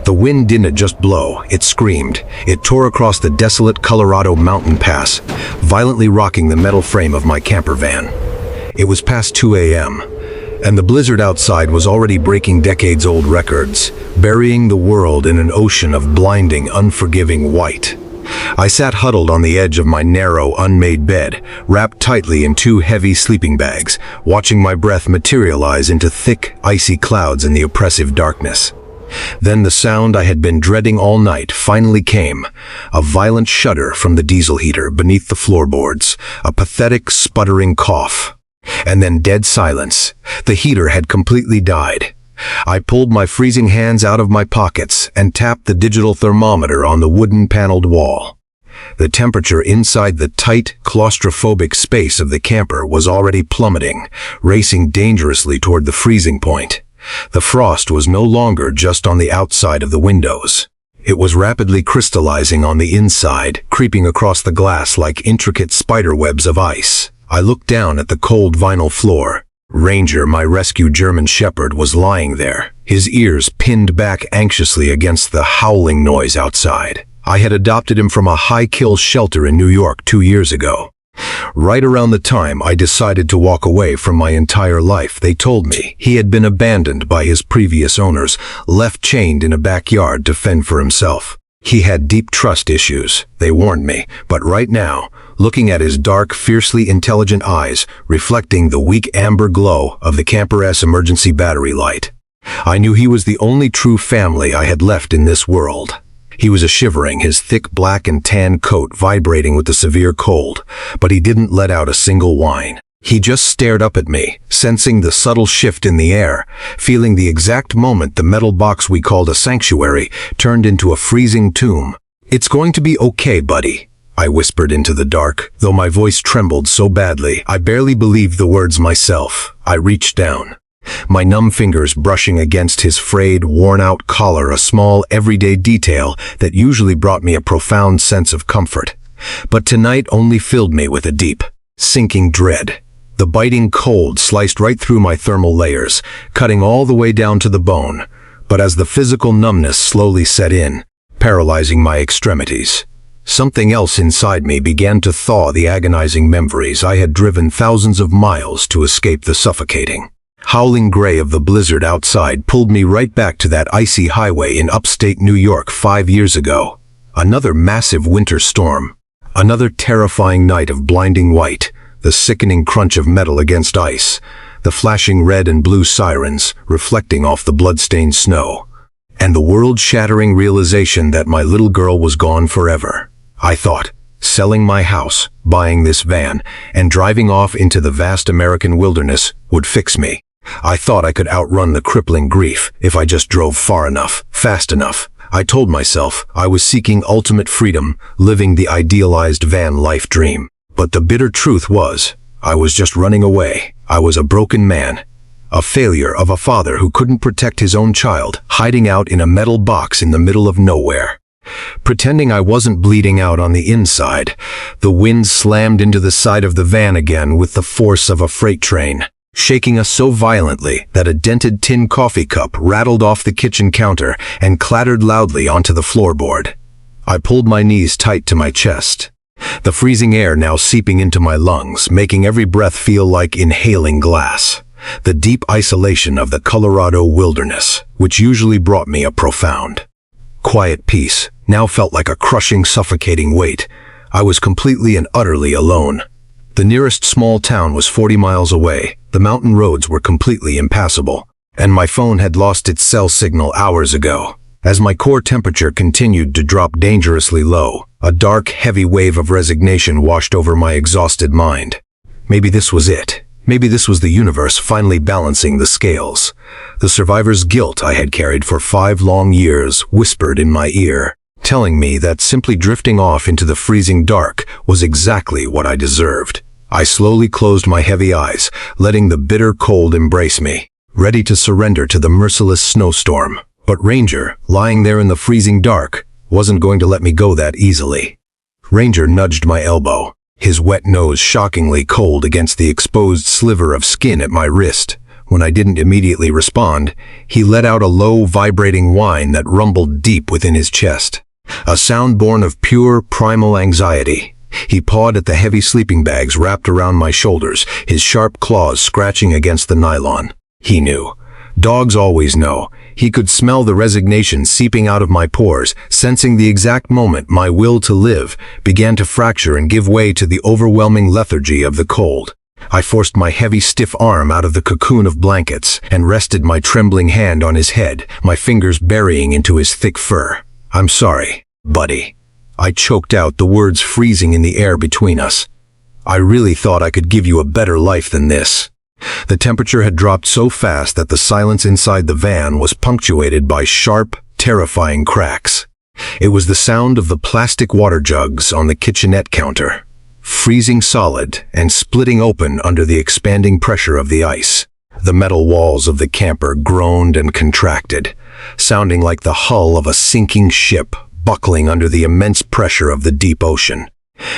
The wind didn't just blow, it screamed. It tore across the desolate Colorado mountain pass, violently rocking the metal frame of my camper van. It was past 2 a.m., and the blizzard outside was already breaking decades-old records, burying the world in an ocean of blinding, unforgiving white. I sat huddled on the edge of my narrow, unmade bed, wrapped tightly in 2 heavy sleeping bags, watching my breath materialize into thick, icy clouds in the oppressive darkness. Then the sound I had been dreading all night finally came, a violent shudder from the diesel heater beneath the floorboards, a pathetic, sputtering cough. And then dead silence. The heater had completely died. I pulled my freezing hands out of my pockets and tapped the digital thermometer on the wooden paneled wall. The temperature inside the tight, claustrophobic space of the camper was already plummeting, racing dangerously toward the freezing point. The frost was no longer just on the outside of the windows. It was rapidly crystallizing on the inside, creeping across the glass like intricate spider webs of ice. I looked down at the cold vinyl floor. Ranger, my rescue German shepherd, was lying there, his ears pinned back anxiously against the howling noise outside. I had adopted him from a high-kill shelter in New York 2 years ago. Right around the time I decided to walk away from my entire life, they told me he had been abandoned by his previous owners, left chained in a backyard to fend for himself. He had deep trust issues, they warned me, but right now, looking at his dark, fiercely intelligent eyes, reflecting the weak amber glow of the Camper S emergency battery light, I knew he was the only true family I had left in this world. He was shivering, his thick black and tan coat vibrating with the severe cold, but he didn't let out a single whine. He just stared up at me, sensing the subtle shift in the air, feeling the exact moment the metal box we called a sanctuary turned into a freezing tomb. "It's going to be okay, buddy," I whispered into the dark, though my voice trembled so badly I barely believed the words myself. I reached down, my numb fingers brushing against his frayed, worn-out collar, a small, everyday detail that usually brought me a profound sense of comfort. But tonight only filled me with a deep, sinking dread. The biting cold sliced right through my thermal layers, cutting all the way down to the bone. But as the physical numbness slowly set in, paralyzing my extremities, something else inside me began to thaw the agonizing memories I had driven thousands of miles to escape the suffocating, howling gray of the blizzard outside pulled me right back to that icy highway in upstate New York 5 years ago. Another massive winter storm. Another terrifying night of blinding white, the sickening crunch of metal against ice, the flashing red and blue sirens reflecting off the blood-stained snow, and the world-shattering realization that my little girl was gone forever. I thought, selling my house, buying this van, and driving off into the vast American wilderness would fix me. I thought I could outrun the crippling grief if I just drove far enough, fast enough. I told myself I was seeking ultimate freedom, living the idealized van life dream. But the bitter truth was, I was just running away. I was a broken man, a failure of a father who couldn't protect his own child, hiding out in a metal box in the middle of nowhere. Pretending I wasn't bleeding out on the inside, the wind slammed into the side of the van again with the force of a freight train, shaking us so violently that a dented tin coffee cup rattled off the kitchen counter and clattered loudly onto the floorboard. I pulled my knees tight to my chest, the freezing air now seeping into my lungs, making every breath feel like inhaling glass. The deep isolation of the Colorado wilderness, which usually brought me a profound, quiet peace, now felt like a crushing, suffocating weight. I was completely and utterly alone. The nearest small town was 40 miles away, the mountain roads were completely impassable, and my phone had lost its cell signal hours ago. As my core temperature continued to drop dangerously low, a dark, heavy wave of resignation washed over my exhausted mind. Maybe this was it. Maybe this was the universe finally balancing the scales. The survivor's guilt I had carried for 5 long years whispered in my ear, telling me that simply drifting off into the freezing dark was exactly what I deserved. I slowly closed my heavy eyes, letting the bitter cold embrace me, ready to surrender to the merciless snowstorm. But Ranger, lying there in the freezing dark, wasn't going to let me go that easily. Ranger nudged my elbow, his wet nose shockingly cold against the exposed sliver of skin at my wrist. When I didn't immediately respond, he let out a low, vibrating whine that rumbled deep within his chest. A sound born of pure, primal anxiety. He pawed at the heavy sleeping bags wrapped around my shoulders, his sharp claws scratching against the nylon. He knew. Dogs always know. He could smell the resignation seeping out of my pores, sensing the exact moment my will to live began to fracture and give way to the overwhelming lethargy of the cold. I forced my heavy, stiff arm out of the cocoon of blankets and rested my trembling hand on his head, my fingers burying into his thick fur. "I'm sorry, buddy." I choked out, the words freezing in the air between us. "I really thought I could give you a better life than this." The temperature had dropped so fast that the silence inside the van was punctuated by sharp, terrifying cracks. It was the sound of the plastic water jugs on the kitchenette counter, freezing solid and splitting open under the expanding pressure of the ice. The metal walls of the camper groaned and contracted, sounding like the hull of a sinking ship buckling under the immense pressure of the deep ocean.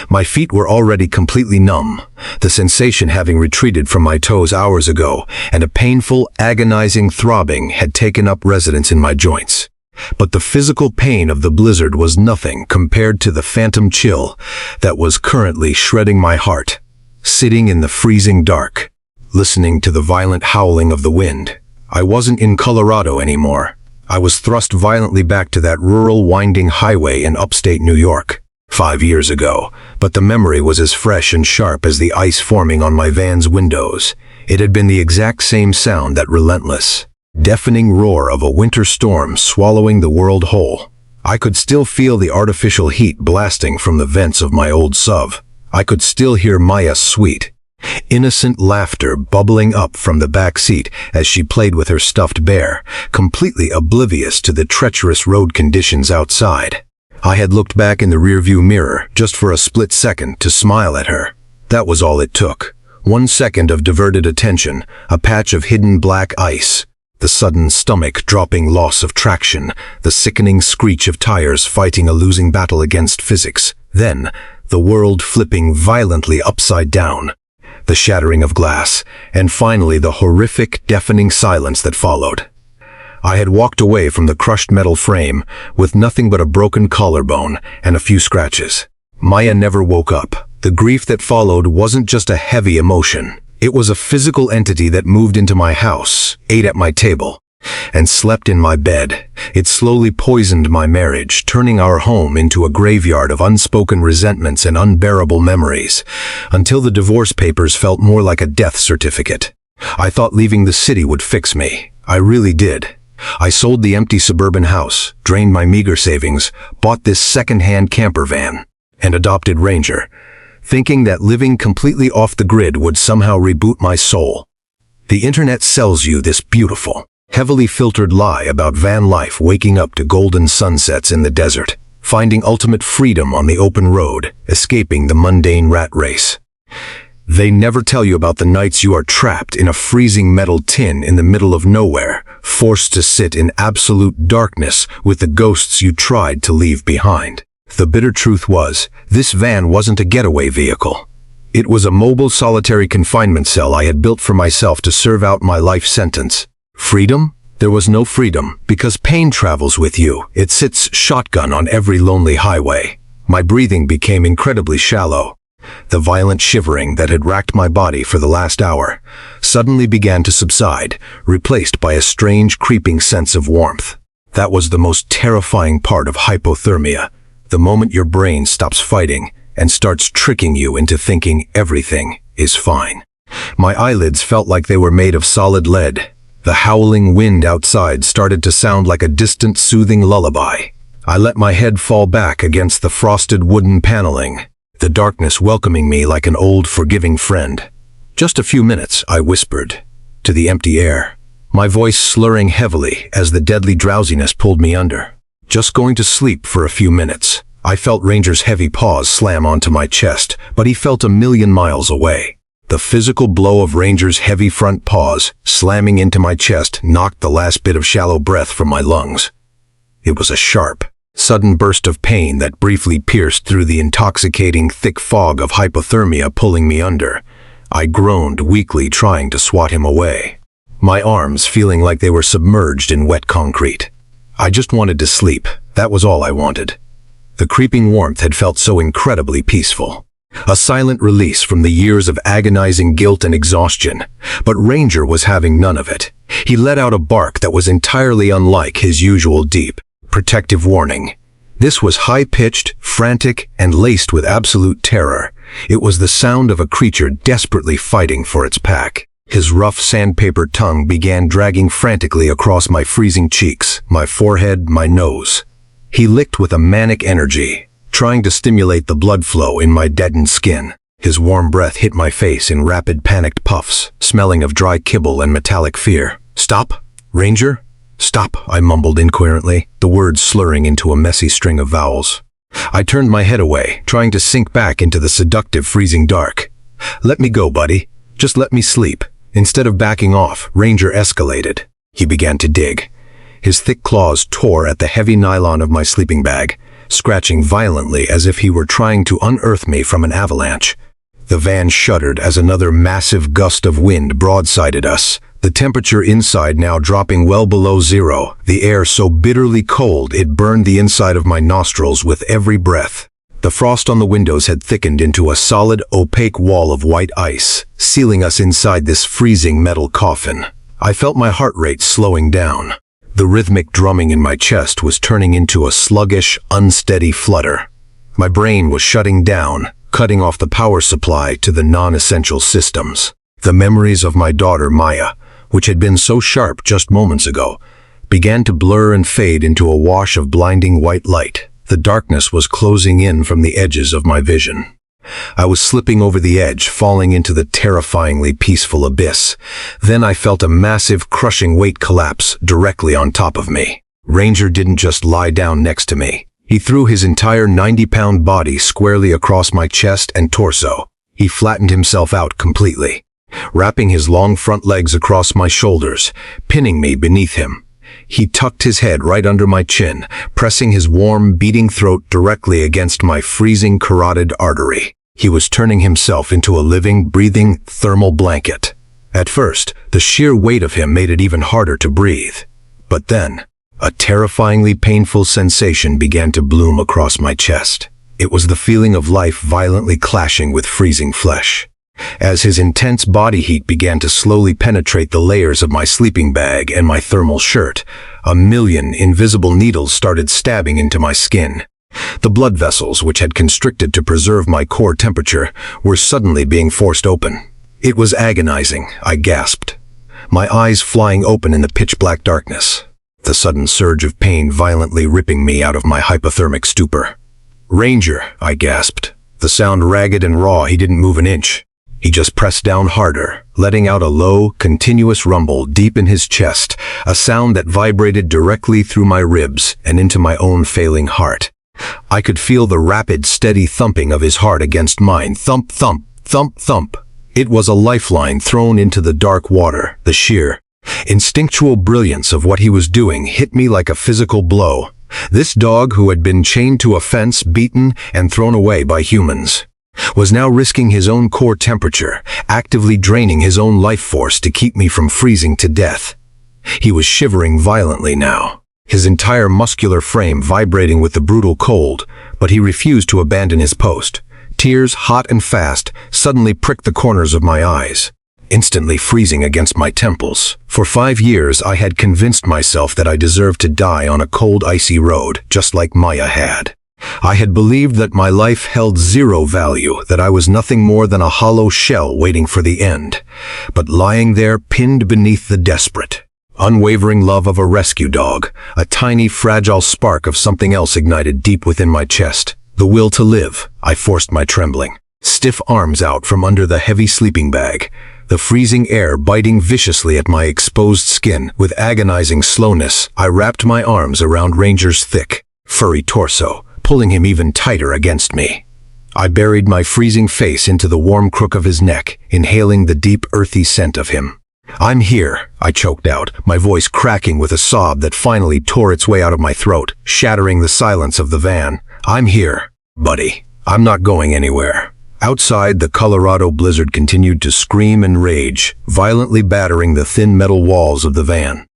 My feet were already completely numb, the sensation having retreated from my toes hours ago, and a painful, agonizing throbbing had taken up residence in my joints. But the physical pain of the blizzard was nothing compared to the phantom chill that was currently shredding my heart. Sitting in the freezing dark, listening to the violent howling of the wind, I wasn't in Colorado anymore. I was thrust violently back to that rural winding highway in upstate New York. 5 years ago, but the memory was as fresh and sharp as the ice forming on my van's windows. It had been the exact same sound, that relentless, deafening roar of a winter storm swallowing the world whole. I could still feel the artificial heat blasting from the vents of my old SUV. I could still hear Maya's sweet, innocent laughter bubbling up from the back seat as she played with her stuffed bear, completely oblivious to the treacherous road conditions outside. I had looked back in the rearview mirror just for a split second to smile at her. That was all it took. 1 second of diverted attention, a patch of hidden black ice, the sudden stomach-dropping loss of traction, the sickening screech of tires fighting a losing battle against physics. Then, the world flipping violently upside down, the shattering of glass, and finally the horrific, deafening silence that followed. I had walked away from the crushed metal frame with nothing but a broken collarbone and a few scratches. Maya never woke up. The grief that followed wasn't just a heavy emotion. It was a physical entity that moved into my house, ate at my table, and slept in my bed. It slowly poisoned my marriage, turning our home into a graveyard of unspoken resentments and unbearable memories, until the divorce papers felt more like a death certificate. I thought leaving the city would fix me. I really did. I sold the empty suburban house, drained my meager savings, bought this second-hand camper van, and adopted Ranger, thinking that living completely off the grid would somehow reboot my soul. The internet sells you this beautiful, heavily filtered lie about van life, waking up to golden sunsets in the desert, finding ultimate freedom on the open road, escaping the mundane rat race. They never tell you about the nights you are trapped in a freezing metal tin in the middle of nowhere, forced to sit in absolute darkness with the ghosts you tried to leave behind. The bitter truth was, this van wasn't a getaway vehicle. It was a mobile solitary confinement cell I had built for myself to serve out my life sentence. Freedom? There was no freedom, because pain travels with you. It sits shotgun on every lonely highway. My breathing became incredibly shallow. The violent shivering that had racked my body for the last hour suddenly began to subside, replaced by a strange, creeping sense of warmth. That was the most terrifying part of hypothermia, the moment your brain stops fighting and starts tricking you into thinking everything is fine. My eyelids felt like they were made of solid lead. The howling wind outside started to sound like a distant, soothing lullaby. I let my head fall back against the frosted wooden paneling, the darkness welcoming me like an old, forgiving friend. "Just a few minutes," I whispered, to the empty air, my voice slurring heavily as the deadly drowsiness pulled me under. "Just going to sleep for a few minutes." I felt Ranger's heavy paws slam onto my chest, but he felt a million miles away. The physical blow of Ranger's heavy front paws slamming into my chest knocked the last bit of shallow breath from my lungs. It was a sharp, sudden burst of pain that briefly pierced through the intoxicating, thick fog of hypothermia pulling me under. I groaned weakly, trying to swat him away. my arms feeling like they were submerged in wet concrete. I just wanted to sleep. That was all I wanted. The creeping warmth had felt so incredibly peaceful. A silent release from the years of agonizing guilt and exhaustion. But Ranger was having none of it. He let out a bark that was entirely unlike his usual deep, protective warning. This was high-pitched, frantic, and laced with absolute terror. It was the sound of a creature desperately fighting for its pack. His rough sandpaper tongue began dragging frantically across my freezing cheeks, my forehead, my nose. He licked with a manic energy, trying to stimulate the blood flow in my deadened skin. His warm breath hit my face in rapid panicked puffs, smelling of dry kibble and metallic fear. "Stop, Ranger? Stop," I mumbled incoherently, the words slurring into a messy string of vowels. I turned my head away, trying to sink back into the seductive freezing dark. "Let me go, buddy. Just let me sleep." Instead of backing off, Ranger escalated. He began to dig. His thick claws tore at the heavy nylon of my sleeping bag, scratching violently as if he were trying to unearth me from an avalanche. The van shuddered as another massive gust of wind broadsided us, the temperature inside now dropping well below zero, the air so bitterly cold it burned the inside of my nostrils with every breath. The frost on the windows had thickened into a solid, opaque wall of white ice, sealing us inside this freezing metal coffin. I felt my heart rate slowing down. The rhythmic drumming in my chest was turning into a sluggish, unsteady flutter. My brain was shutting down, cutting off the power supply to the non-essential systems. The memories of my daughter Maya, which had been so sharp just moments ago, began to blur and fade into a wash of blinding white light. The darkness was closing in from the edges of my vision. I was slipping over the edge, falling into the terrifyingly peaceful abyss. Then I felt a massive, crushing weight collapse directly on top of me. Ranger didn't just lie down next to me. He threw his entire 90-pound body squarely across my chest and torso. He flattened himself out completely, wrapping his long front legs across my shoulders, pinning me beneath him. He tucked his head right under my chin, pressing his warm, beating throat directly against my freezing carotid artery. He was turning himself into a living, breathing, thermal blanket. At first, the sheer weight of him made it even harder to breathe. But then, a terrifyingly painful sensation began to bloom across my chest. It was the feeling of life violently clashing with freezing flesh. As his intense body heat began to slowly penetrate the layers of my sleeping bag and my thermal shirt, a million invisible needles started stabbing into my skin. The blood vessels, which had constricted to preserve my core temperature, were suddenly being forced open. It was agonizing, I gasped, my eyes flying open in the pitch-black darkness, the sudden surge of pain violently ripping me out of my hypothermic stupor. "Ranger," I gasped. The sound ragged and raw, he didn't move an inch. He just pressed down harder, letting out a low, continuous rumble deep in his chest, a sound that vibrated directly through my ribs and into my own failing heart. I could feel the rapid, steady thumping of his heart against mine. Thump, thump, thump, thump. It was a lifeline thrown into the dark water. The sheer, instinctual brilliance of what he was doing hit me like a physical blow. This dog, who had been chained to a fence, beaten, and thrown away by humans, was now risking his own core temperature, actively draining his own life force to keep me from freezing to death. He was shivering violently now, his entire muscular frame vibrating with the brutal cold, but he refused to abandon his post. Tears, hot and fast, suddenly pricked the corners of my eyes, instantly freezing against my temples. For 5 years, I had convinced myself that I deserved to die on a cold, icy road, just like Maya had. I had believed that my life held zero value, that I was nothing more than a hollow shell waiting for the end. But lying there, pinned beneath the desperate, unwavering love of a rescue dog, a tiny, fragile spark of something else ignited deep within my chest. The will to live. I forced my trembling, stiff arms out from under the heavy sleeping bag, the freezing air biting viciously at my exposed skin. With agonizing slowness, I wrapped my arms around Ranger's thick, furry torso, pulling him even tighter against me. I buried my freezing face into the warm crook of his neck, inhaling the deep, earthy scent of him. "I'm here," I choked out, my voice cracking with a sob that finally tore its way out of my throat, shattering the silence of the van. "I'm here, buddy. I'm not going anywhere. Outside, the Colorado blizzard continued to scream and rage, violently battering the thin metal walls of the van,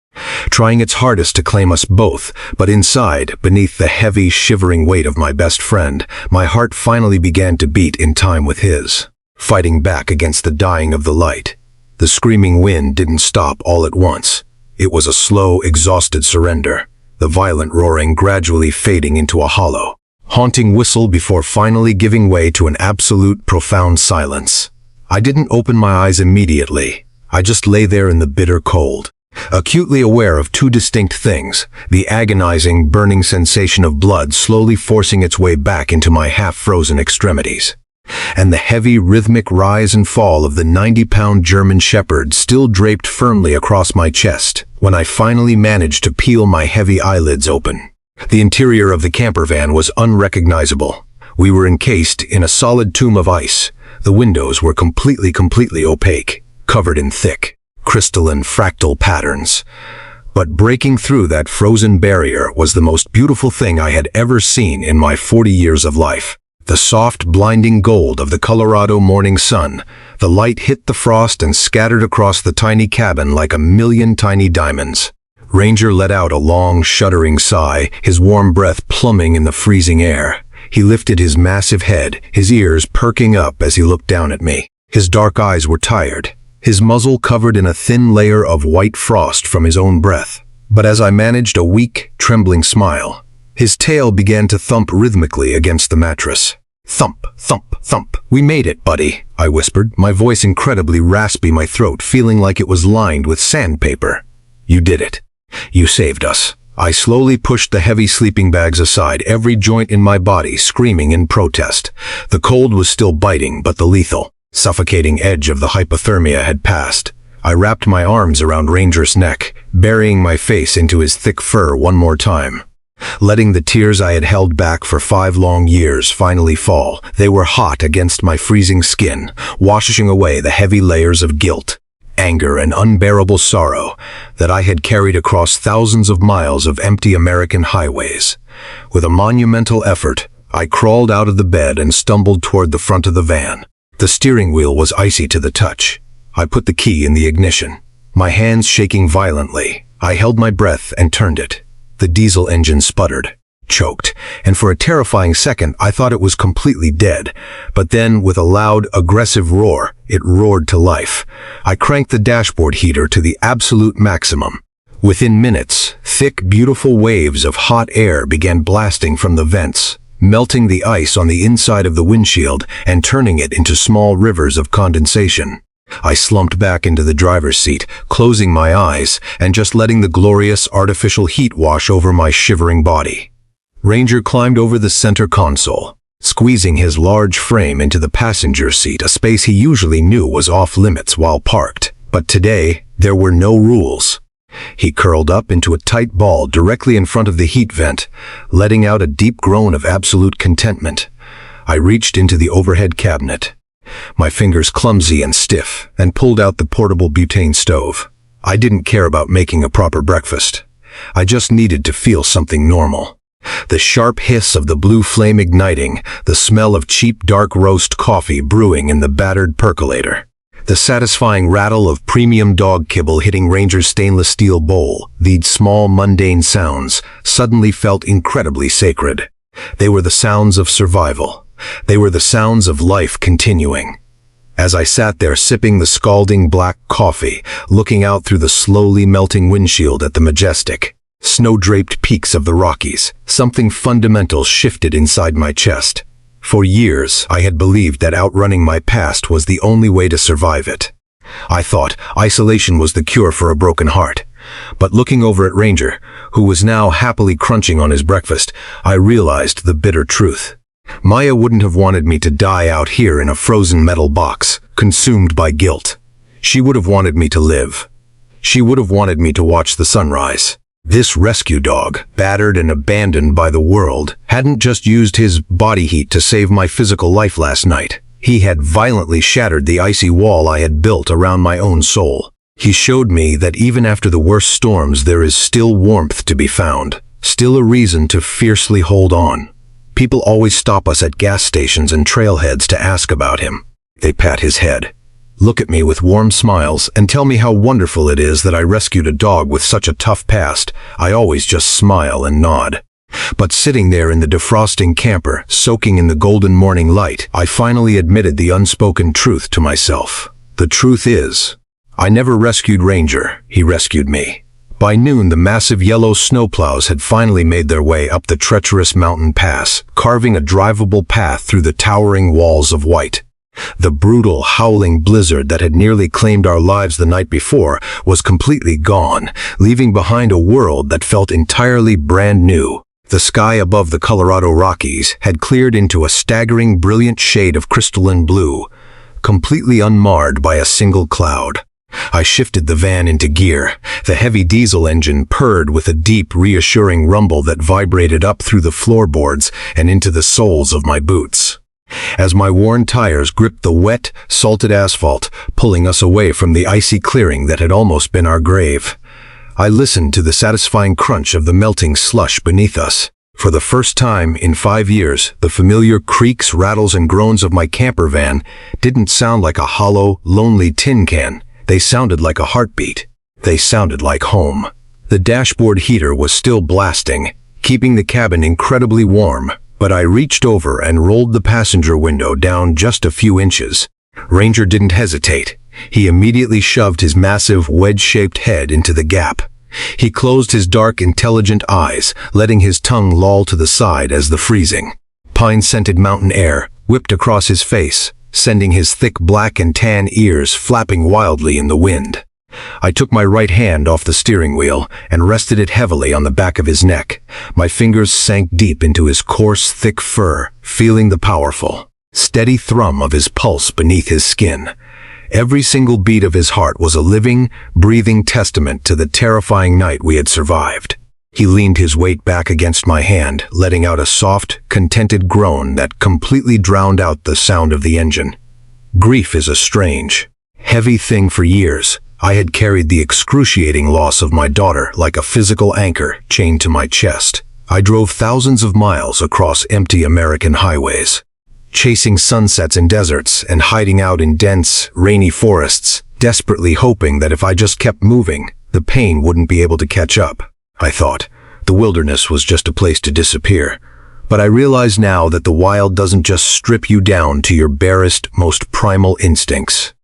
trying its hardest to claim us both. But inside, beneath the heavy, shivering weight of my best friend, my heart finally began to beat in time with his, fighting back against the dying of the light. The screaming wind didn't stop all at once. It was a slow, exhausted surrender, the violent roaring gradually fading into a hollow, haunting whistle before finally giving way to an absolute, profound silence. I didn't open my eyes immediately. I just lay there in the bitter cold, acutely aware of two distinct things: the agonizing, burning sensation of blood slowly forcing its way back into my half-frozen extremities, and the heavy, rhythmic rise and fall of the 90-pound German Shepherd still draped firmly across my chest when I finally managed to peel my heavy eyelids open. The interior of the camper van was unrecognizable. We were encased in a solid tomb of ice. The windows were completely opaque, covered in thick, crystalline fractal patterns. But breaking through that frozen barrier was the most beautiful thing I had ever seen in my 40 years of life. The soft, blinding gold of the Colorado morning sun. The light hit the frost and scattered across the tiny cabin like a million tiny diamonds. Ranger let out a long, shuddering sigh, his warm breath plumbing in the freezing air. He lifted his massive head, his ears perking up as he looked down at me. His dark eyes were tired, his muzzle covered in a thin layer of white frost from his own breath. But as I managed a weak, trembling smile, his tail began to thump rhythmically against the mattress. Thump, thump, thump. "We made it, buddy," I whispered, my voice incredibly raspy, my throat feeling like it was lined with sandpaper. "You did it. You saved us." I slowly pushed the heavy sleeping bags aside, every joint in my body screaming in protest. The cold was still biting, but the lethal, suffocating edge of the hypothermia had passed. I wrapped my arms around Ranger's neck, burying my face into his thick fur one more time, letting the tears I had held back for 5 long years finally fall. They were hot against my freezing skin, washing away the heavy layers of guilt, anger, and unbearable sorrow that I had carried across thousands of miles of empty American highways. With a monumental effort, I crawled out of the bed and stumbled toward the front of the van. The steering wheel was icy to the touch. I put the key in the ignition, my hands shaking violently. I held my breath and turned it. The diesel engine sputtered, choked, and for a terrifying second I thought it was completely dead. But then, with a loud, aggressive roar, it roared to life. I cranked the dashboard heater to the absolute maximum. Within minutes, thick, beautiful waves of hot air began blasting from the vents, melting the ice on the inside of the windshield and turning it into small rivers of condensation. I slumped back into the driver's seat, closing my eyes and just letting the glorious artificial heat wash over my shivering body. Ranger climbed over the center console, squeezing his large frame into the passenger seat, a space he usually knew was off limits while parked. But today, there were no rules. He curled up into a tight ball directly in front of the heat vent, letting out a deep groan of absolute contentment. I reached into the overhead cabinet, my fingers clumsy and stiff, and pulled out the portable butane stove. I didn't care about making a proper breakfast. I just needed to feel something normal. The sharp hiss of the blue flame igniting, the smell of cheap dark roast coffee brewing in the battered percolator, the satisfying rattle of premium dog kibble hitting Ranger's stainless steel bowl. These small, mundane sounds suddenly felt incredibly sacred. They were the sounds of survival. They were the sounds of life continuing. As I sat there sipping the scalding black coffee, looking out through the slowly melting windshield at the majestic, snow-draped peaks of the Rockies, something fundamental shifted inside my chest. For years, I had believed that outrunning my past was the only way to survive it. I thought isolation was the cure for a broken heart. But looking over at Ranger, who was now happily crunching on his breakfast, I realized the bitter truth. Maya wouldn't have wanted me to die out here in a frozen metal box, consumed by guilt. She would have wanted me to live. She would have wanted me to watch the sunrise. This rescue dog, battered and abandoned by the world, hadn't just used his body heat to save my physical life last night. He had violently shattered the icy wall I had built around my own soul. He showed me that even after the worst storms there is still warmth to be found, still a reason to fiercely hold on. People always stop us at gas stations and trailheads to ask about him. They pat his head, look at me with warm smiles, and tell me how wonderful it is that I rescued a dog with such a tough past. I always just smile and nod. But sitting there in the defrosting camper, soaking in the golden morning light, I finally admitted the unspoken truth to myself. The truth is, I never rescued Ranger, he rescued me. By noon, the massive yellow snowplows had finally made their way up the treacherous mountain pass, carving a drivable path through the towering walls of white. The brutal, howling blizzard that had nearly claimed our lives the night before was completely gone, leaving behind a world that felt entirely brand new. The sky above the Colorado Rockies had cleared into a staggering, brilliant shade of crystalline blue, completely unmarred by a single cloud. I shifted the van into gear. The heavy diesel engine purred with a deep, reassuring rumble that vibrated up through the floorboards and into the soles of my boots. As my worn tires gripped the wet, salted asphalt, pulling us away from the icy clearing that had almost been our grave, I listened to the satisfying crunch of the melting slush beneath us. For the first time in 5 years, the familiar creaks, rattles, and groans of my camper van didn't sound like a hollow, lonely tin can. They sounded like a heartbeat. They sounded like home. The dashboard heater was still blasting, keeping the cabin incredibly warm, but I reached over and rolled the passenger window down just a few inches. Ranger didn't hesitate. He immediately shoved his massive, wedge-shaped head into the gap. He closed his dark, intelligent eyes, letting his tongue loll to the side as the freezing, pine-scented mountain air whipped across his face, sending his thick black and tan ears flapping wildly in the wind. I took my right hand off the steering wheel and rested it heavily on the back of his neck. My fingers sank deep into his coarse, thick fur, feeling the powerful, steady thrum of his pulse beneath his skin. Every single beat of his heart was a living, breathing testament to the terrifying night we had survived. He leaned his weight back against my hand, letting out a soft, contented groan that completely drowned out the sound of the engine. Grief is a strange, heavy thing. For years, I had carried the excruciating loss of my daughter like a physical anchor chained to my chest. I drove thousands of miles across empty American highways, chasing sunsets in deserts and hiding out in dense, rainy forests, desperately hoping that if I just kept moving, the pain wouldn't be able to catch up. I thought the wilderness was just a place to disappear. But I realize now that the wild doesn't just strip you down to your barest, most primal instincts.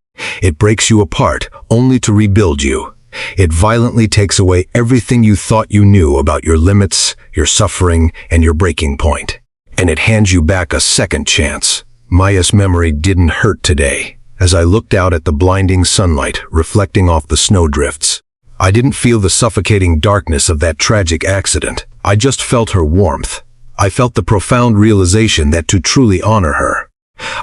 It breaks you apart only to rebuild you. It violently takes away everything you thought you knew about your limits, your suffering, and your breaking point. And it hands you back a second chance. Maya's memory didn't hurt today. As I looked out at the blinding sunlight reflecting off the snowdrifts, I didn't feel the suffocating darkness of that tragic accident. I just felt her warmth. I felt the profound realization that to truly honor her,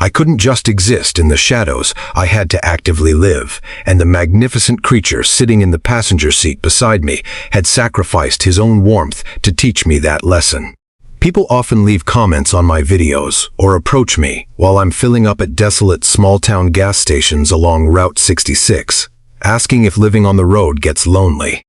I couldn't just exist in the shadows. I had to actively live, and the magnificent creature sitting in the passenger seat beside me had sacrificed his own warmth to teach me that lesson. People often leave comments on my videos or approach me while I'm filling up at desolate small-town gas stations along Route 66, asking if living on the road gets lonely.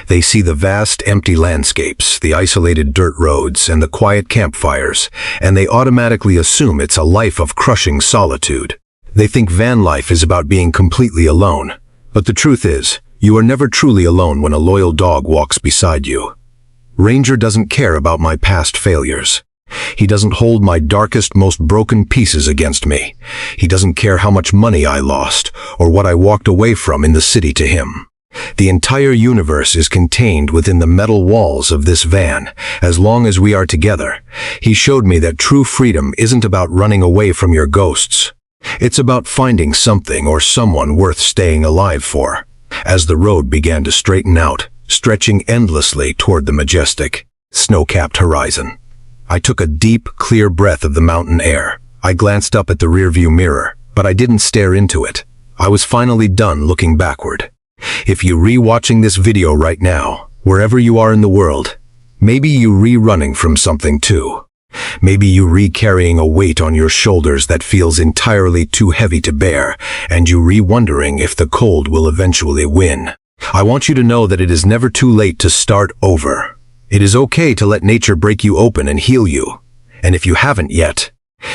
They see the vast, empty landscapes, the isolated dirt roads, and the quiet campfires, and they automatically assume it's a life of crushing solitude. They think van life is about being completely alone. But the truth is, you are never truly alone when a loyal dog walks beside you. Ranger doesn't care about my past failures. He doesn't hold my darkest, most broken pieces against me. He doesn't care how much money I lost or what I walked away from in the city to him. The entire universe is contained within the metal walls of this van, as long as we are together. He showed me that true freedom isn't about running away from your ghosts. It's about finding something or someone worth staying alive for. As the road began to straighten out, stretching endlessly toward the majestic, snow-capped horizon, I took a deep, clear breath of the mountain air. I glanced up at the rearview mirror, but I didn't stare into it. I was finally done looking backward. If you're re-watching this video right now, wherever you are in the world, maybe you're re-running from something too. Maybe you're re-carrying a weight on your shoulders that feels entirely too heavy to bear, and you're re-wondering if the cold will eventually win. I want you to know that it is never too late to start over. It is okay to let nature break you open and heal you. And if you haven't yet,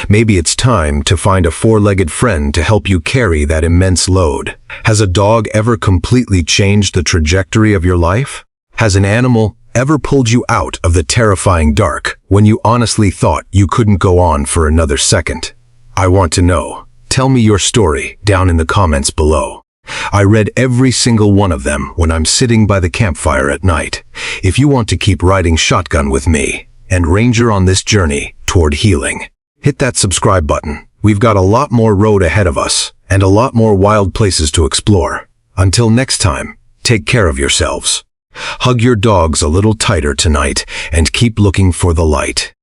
maybe it's time to find a four-legged friend to help you carry that immense load. Has a dog ever completely changed the trajectory of your life? Has an animal ever pulled you out of the terrifying dark when you honestly thought you couldn't go on for another second? I want to know. Tell me your story down in the comments below. I read every single one of them when I'm sitting by the campfire at night. If you want to keep riding shotgun with me and Ranger on this journey toward healing, hit that subscribe button. We've got a lot more road ahead of us and a lot more wild places to explore. Until next time, take care of yourselves. Hug your dogs a little tighter tonight and keep looking for the light.